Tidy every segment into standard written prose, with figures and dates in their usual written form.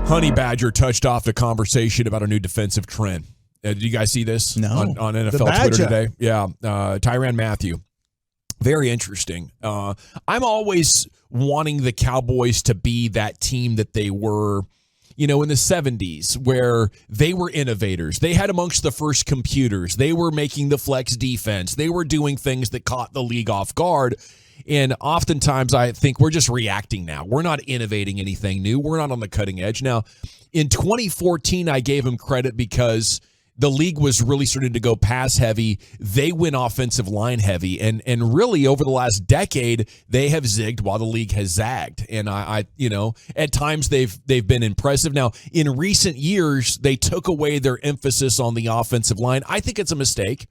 Honey Badger touched off the conversation about a new defensive trend. Did you guys see this on NFL Twitter today? Yeah, Tyrann Mathieu. Very interesting. I'm always wanting the Cowboys to be that team that they were, in the 70s, where they were innovators. They had amongst the first computers. They were making the flex defense. They were doing things that caught the league off guard. And oftentimes I think we're just reacting now. We're not innovating anything new. We're not on the cutting edge. Now, in 2014, I gave him credit because the league was really starting to go pass heavy. They went offensive line heavy. And really over the last decade, they have zigged while the league has zagged. And I at times they've been impressive. Now, in recent years, they took away their emphasis on the offensive line. I think it's a mistake,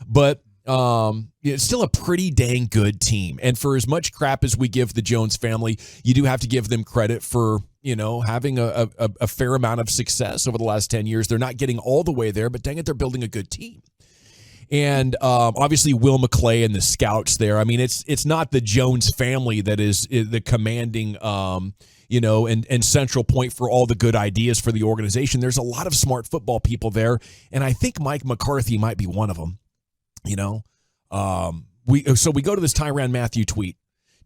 but it's still a pretty dang good team. And for as much crap as we give the Jones family, you do have to give them credit for, having a fair amount of success over the last 10 years. They're not getting all the way there, but dang it, they're building a good team. And obviously Will McClay and the scouts there. I mean, it's not the Jones family that is the commanding, and central point for all the good ideas for the organization. There's a lot of smart football people there, and I think Mike McCarthy might be one of them. We go to this Tyrann Mathieu tweet.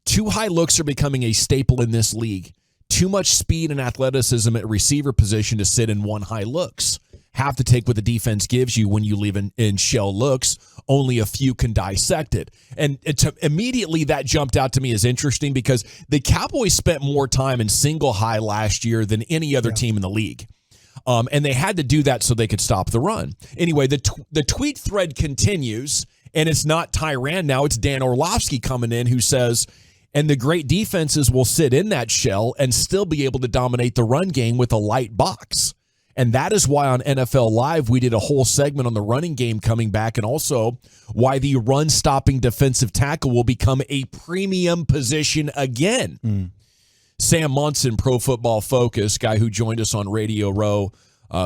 Too high looks are becoming a staple in this league. Too much speed and athleticism at receiver position to sit in one high looks. Have to take what the defense gives you when you leave in shell looks. Only a few can dissect it. And immediately that jumped out to me as interesting because the Cowboys spent more time in single high last year than any other team in the league. And they had to do that so they could stop the run. Anyway, the tweet thread continues, and it's not Tyrann now. It's Dan Orlovsky coming in who says, and the great defenses will sit in that shell and still be able to dominate the run game with a light box. And that is why on NFL Live, we did a whole segment on the running game coming back and also why the run-stopping defensive tackle will become a premium position again. Sam Munson, Pro Football Focus, guy who joined us on Radio Row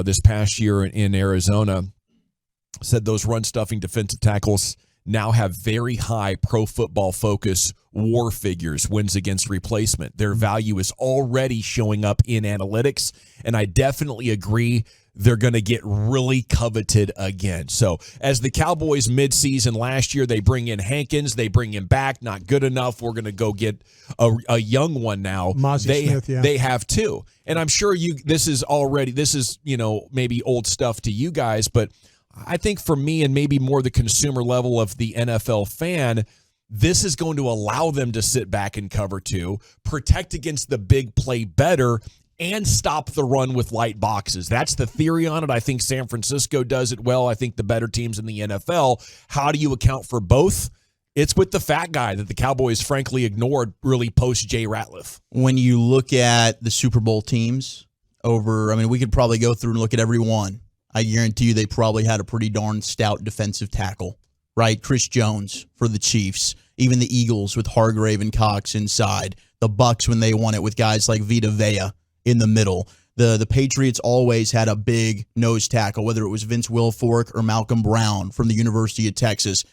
this past year in Arizona, said those run-stuffing defensive tackles now have very high Pro Football Focus WAR figures, wins against replacement. Their value is already showing up in analytics, and I definitely agree they're going to get really coveted again. So as the Cowboys midseason last year, they bring in Hankins, they bring him back, not good enough. We're going to go get a young one now. Mazi Smith, yeah. They have two. And I'm sure this is maybe old stuff to you guys, but I think for me and maybe more the consumer level of the NFL fan, this is going to allow them to sit back and cover two, protect against the big play better, and stop the run with light boxes. That's the theory on it. I think San Francisco does it well. I think the better teams in the NFL. How do you account for both? It's with the fat guy that the Cowboys frankly ignored really post Jay Ratliff. When you look at the Super Bowl teams we could probably go through and look at every one. I guarantee you they probably had a pretty darn stout defensive tackle, right? Chris Jones for the Chiefs, even the Eagles with Hargrave and Cox inside, the Bucks when they won it with guys like Vita Vea in the middle. The Patriots always had a big nose tackle, whether it was Vince Wilfork or Malcolm Brown from the University of Texas.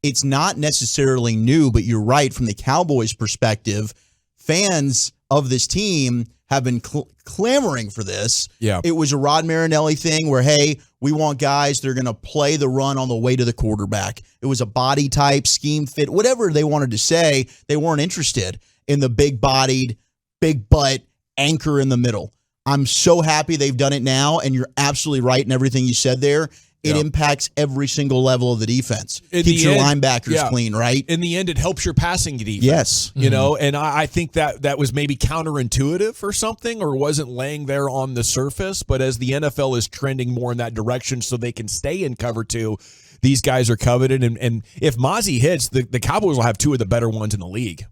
It's not necessarily new, but you're right, from the Cowboys' perspective, fans of this team have been clamoring for this. Yeah. It was a Rod Marinelli thing where, hey, we want guys that are going to play the run on the way to the quarterback. It was a body type, scheme fit, whatever they wanted to say. They weren't interested in the big-bodied, big butt anchor in the middle. I'm so happy they've done it now, and you're absolutely right in everything you said there. It impacts every single level of the defense. Keeps your linebackers clean, right? In the end, it helps your passing defense. Yes. And I think that was maybe counterintuitive or something, or wasn't laying there on the surface. But as the NFL is trending more in that direction so they can stay in cover two, these guys are coveted. And if Mazi hits, the Cowboys will have two of the better ones in the league.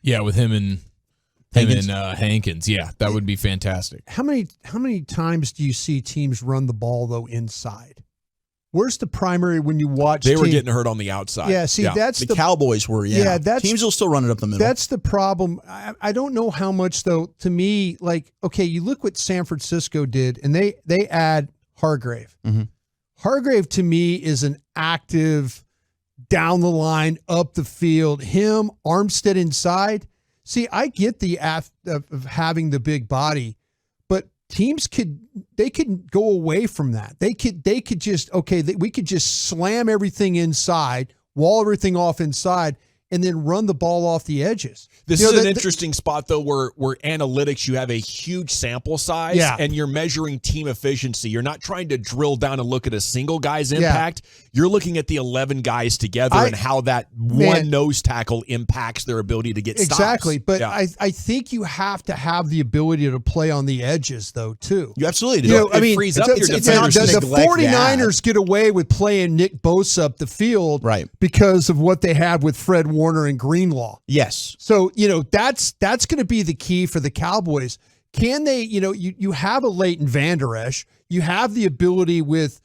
Yeah, with him and Hankins. Yeah, that would be fantastic. How many times do you see teams run the ball, though, inside? Where's the primary when you watch? They were getting hurt on the outside. Yeah, see, that's the Cowboys were. Yeah, teams will still run it up the middle. That's the problem. I don't know how much, though. To me, you look what San Francisco did, and they add Hargrave. Mm-hmm. Hargrave to me is an active, down the line, up the field. Him, Armstead inside. See, I get the of having the big body, but teams could go away from that. They could just, we could just slam everything inside, wall everything off inside, and then run the ball off the edges. This is an interesting spot, though, where analytics, you have a huge sample size, and you're measuring team efficiency. You're not trying to drill down and look at a single guy's impact. You're looking at the 11 guys together and how that one nose tackle impacts their ability to get stops. Exactly, but I think you have to have the ability to play on the edges, though, too. You absolutely do. It frees up your defenders. The 49ers get away with playing Nick Bosa up the field because of what they had with Fred Warner and Greenlaw. Yes. So, that's going to be the key for the Cowboys. Can they, you have a Leighton Vander Esch. You have the ability with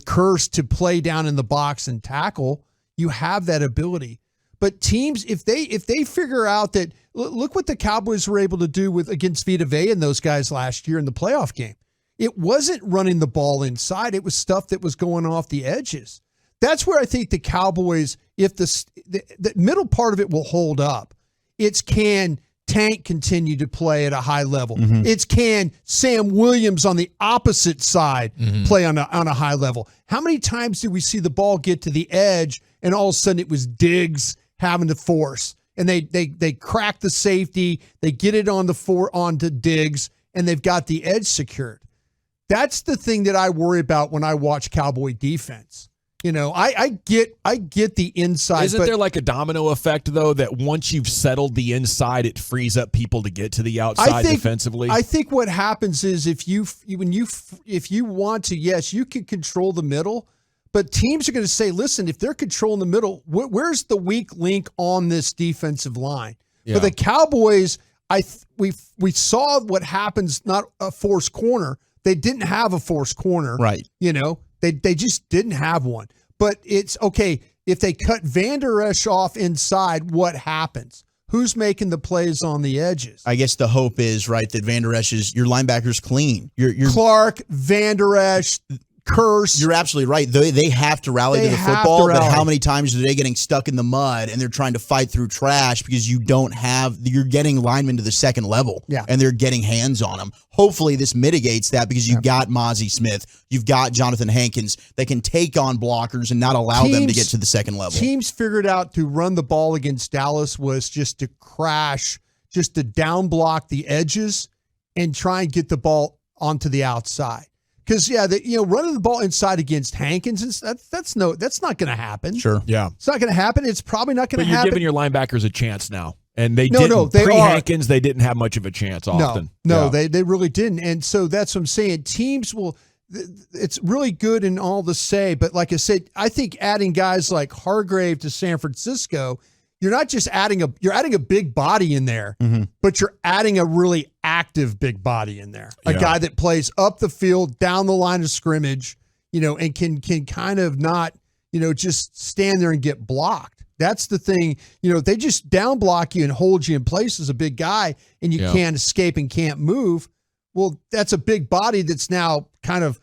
Curse to play down in the box and tackle. You have that ability. But teams, if they figure out that, look what the Cowboys were able to do against Vita Vea and those guys last year in the playoff game. It wasn't running the ball inside. It was stuff that was going off the edges. That's where I think the Cowboys, if the middle part of it will hold up, it's can Tank continue to play at a high level. Mm-hmm. It's can Sam Williams on the opposite side play on a high level. How many times did we see the ball get to the edge and all of a sudden it was Diggs having to force, and they crack the safety, they get it onto Diggs, and they've got the edge secured. That's the thing that I worry about when I watch Cowboy defense. I get the inside. Isn't there like a domino effect, though, that once you've settled the inside, it frees up people to get to the outside defensively? I think what happens is if you want to, yes, you can control the middle, but teams are going to say, listen, if they're controlling the middle, where's the weak link on this defensive line? Yeah. For the Cowboys, we saw what happens, not a forced corner. They didn't have a forced corner. Right. They just didn't have one. But it's okay, if they cut Vander Esch off inside, what happens? Who's making the plays on the edges? I guess the hope is, right, that Vander Esch is your linebacker's clean. You're Clark, Vander Esch, Curse. You're absolutely right. They have to rally to the football, but how many times are they getting stuck in the mud and they're trying to fight through trash because you're getting linemen to the second level and they're getting hands on them. Hopefully this mitigates that because you've got Mazi Smith, you've got Jonathan Hankins that can take on blockers and not allow them to get to the second level. Teams figured out to run the ball against Dallas was just to crash, just to down block the edges and try and get the ball onto the outside. Because running the ball inside against Hankins, that's not going to happen. Sure, yeah, it's not going to happen. It's probably not going to happen. You're giving your linebackers a chance now, and they didn't. Pre-Hankins, they didn't have much of a chance often. No, they really didn't. And so that's what I'm saying. Teams will. It's really good and all to say, but like I said, I think adding guys like Hargrave to San Francisco, you're not just adding a big body in there, but you're adding a really active big body in there. A guy that plays up the field, down the line of scrimmage, and can kind of not, just stand there and get blocked. That's the thing. They just down block you and hold you in place as a big guy and you can't escape and can't move. Well, that's a big body that's now kind of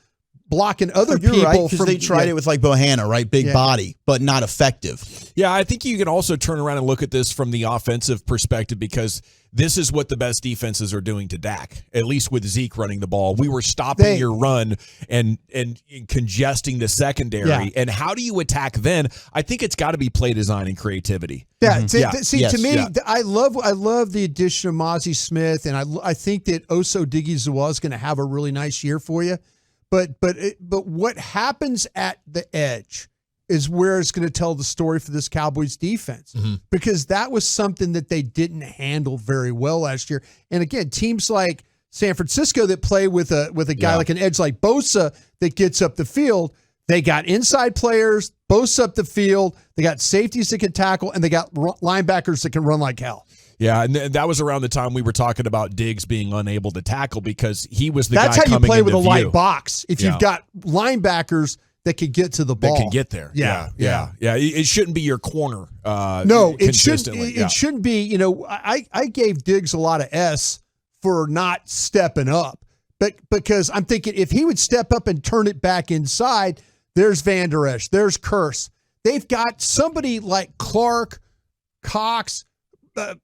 blocking other people. Right, because they tried it with like Bohanna, right? Big body, but not effective. Yeah, I think you can also turn around and look at this from the offensive perspective because this is what the best defenses are doing to Dak, at least with Zeke running the ball. We were stopping your run and congesting the secondary. Yeah. And how do you attack then? I think it's got to be play design and creativity. Yeah. To me, I love the addition of Mazi Smith, and I think that Oso Odighizuwa is going to have a really nice year for you. But what happens at the edge is where it's going to tell the story for this Cowboys defense, because that was something that they didn't handle very well last year. And again, teams like San Francisco that play with a guy like an edge like Bosa that gets up the field, they got inside players, Bosa up the field, they got safeties that can tackle, and they got linebackers that can run like hell. Yeah, and that was around the time we were talking about Diggs being unable to tackle because he was the guy coming into view. That's how you play with a light box. If you've got linebackers that can get to the ball. That can get there. Yeah. It shouldn't be your corner. No, it shouldn't be. I gave Diggs a lot of S for not stepping up. But because I'm thinking if he would step up and turn it back inside, there's Vander Esch, there's Curse. They've got somebody like Clark, Cox,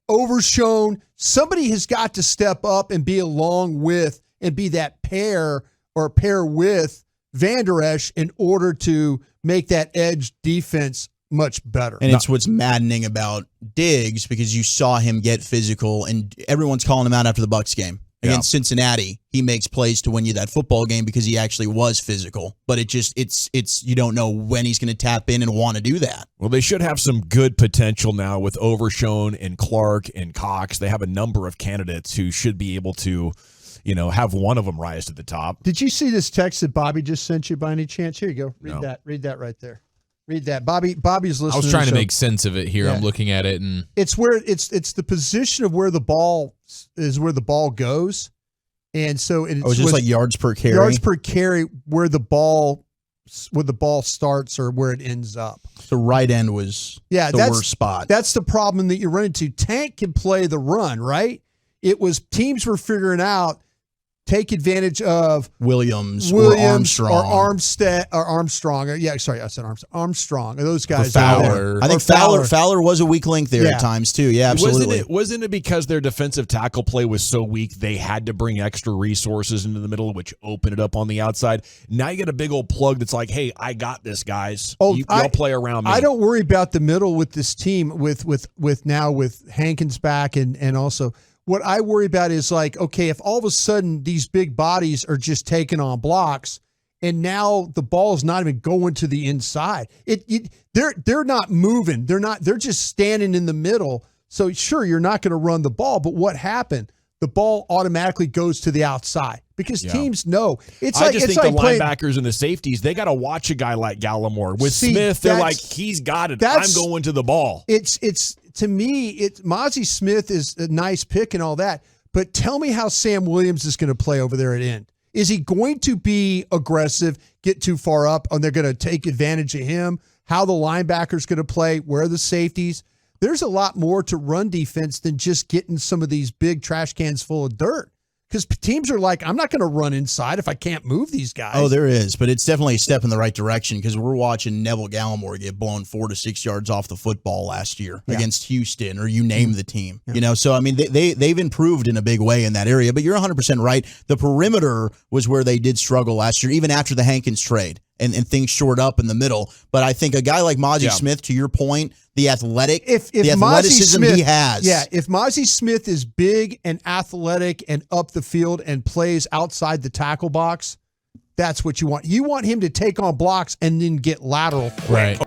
Overshown. Somebody has got to step up and be along with and be that pair with Van Der Esch in order to make that edge defense much better. And it's what's maddening about Diggs, because you saw him get physical, and everyone's calling him out after the Bucs game. Against Cincinnati, he makes plays to win you that football game because he actually was physical. But it's you don't know when he's going to tap in and want to do that. Well, they should have some good potential now with Overshone and Clark and Cox. They have a number of candidates who should be able to, have one of them rise to the top. Did you see this text that Bobby just sent you by any chance? Here you go. Read that. Read that right there. Read that. Bobby's listening. I was trying to make sense of it here. Yeah. I'm looking at it, and it's where it's the position of where the ball is, where the ball goes, and so it's just like yards per carry. Yards per carry, where the ball starts or where it ends up. The right end was the worst spot. That's the problem that you run into. Tank can play the run, right? It was teams were figuring out. Take advantage of Williams or Armstrong. Armstrong. Yeah, sorry, I said Armstrong. Those guys. Fowler. I think Fowler was a weak link there at times too. Yeah, absolutely. Wasn't it because their defensive tackle play was so weak they had to bring extra resources into the middle, which opened it up on the outside? Now you get a big old plug that's like, hey, I got this, guys. Y'all play around me. I don't worry about the middle with this team with Hankins back and also. What I worry about is like, okay, if all of a sudden these big bodies are just taking on blocks and now the ball is not even going to the inside, they're not moving. They're just standing in the middle. So sure, you're not going to run the ball, but what happened? The ball automatically goes to the outside because teams know. I just think the linebackers and the safeties, they got to watch a guy like Gallimore. With Smith, they're like, he's got it. I'm going to the ball. To me, Mazi Smith is a nice pick and all that, but tell me how Sam Williams is going to play over there at end. Is he going to be aggressive, get too far up, and they're going to take advantage of him? How the linebackers going to play? Where are the safeties? There's a lot more to run defense than just getting some of these big trash cans full of dirt. Because teams are like, I'm not going to run inside if I can't move these guys. Oh, there is. But it's definitely a step in the right direction because we're watching Neville Gallimore get blown 4 to 6 yards off the football last year against Houston, or you name the team. Yeah. So, I mean, they've improved in a big way in that area. But you're 100% right. The perimeter was where they did struggle last year, even after the Hankins trade. And things shored up in the middle. But I think a guy like Mazi Smith, to your point, the athleticism he has. Yeah, if Mazi Smith is big and athletic and up the field and plays outside the tackle box, that's what you want. You want him to take on blocks and then get lateral. Right.